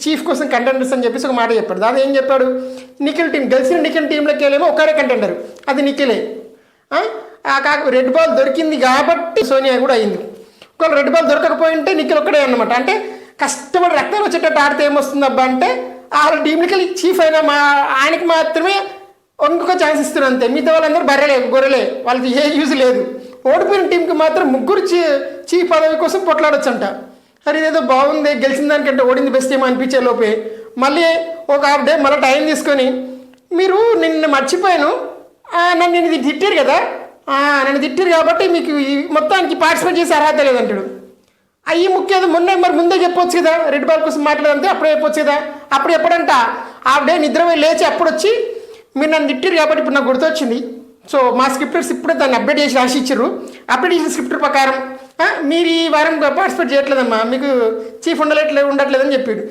Chief కోసం contenders అని చెప్పేసి ఒక మాట చెప్పాడు. దాని ఏం చెప్పాడు, నిఖిల్ టీం గెలిచిన నిఖిల్ టీంలోకి వెళ్ళేమో ఒకరే కంటెండర్, అది నిఖిలే. రెడ్ బాల్ దొరికింది కాబట్టి సోనియా కూడా అయింది. ఒకవేళ రెడ్ బాల్ దొరకకపోయి ఉంటే నిఖిల్ ఒక్కడే అన్నమాట. అంటే కష్టపడి రక్తం వచ్చేటట్టు ఆడితే ఏమొస్తుంది అబ్బా అంటే ఆ టీంకి వెళ్ళి చీఫ్ అయినా ఆయనకి మాత్రమే ఇంకొక ఛాన్స్ ఇస్తున్నారు అంతే. మిగతా వాళ్ళందరూ గొర్రెలే, వాళ్ళకి ఏ యూజ్ లేదు. ఓడిపోయిన టీంకి మాత్రం ముగ్గురు చీఫ్ పదవి కోసం పొట్లాడొచ్చంట. సరే ఇదేదో బాగుంది, గెలిచిన దానికంటే ఓడింది బెస్ట్ ఏమో అనిపించే లోపే మళ్ళీ ఒక హాఫ్ డే మళ్ళీ టైం తీసుకొని మీరు నిన్న మర్చిపోయాను, నన్ను ఇది తిట్టారు కదా, నన్ను తిట్టారు కాబట్టి మీకు మొత్తానికి పార్టిసిపేట్ చేసే అర్హత లేదంటాడు. అయ్యి ముఖ్యం మరి ముందే చెప్పొచ్చు కదా, రెడ్ బాల్ కోసం మాట్లాడంతే అప్పుడే చెప్పొచ్చు కదా. అప్పుడు ఎప్పుడంట హాఫ్ డే నిద్రపోయి లేచి అప్పుడు వచ్చి మీరు నన్ను తిట్టారు కాబట్టి ఇప్పుడు నాకు గుర్తొచ్చింది, సో మా స్క్రిప్టర్స్ ఇప్పుడే దాన్ని అప్డేట్ చేసి రాసి ఇచ్చారు, అప్డేట్ చేసిన స్క్రిప్టర్ ప్రకారం మీరు ఈ వారం పార్టిసిపేట్ చేయట్లేదమ్మా, మీకు చీఫ్ ఉండట్లేదని చెప్పాడు.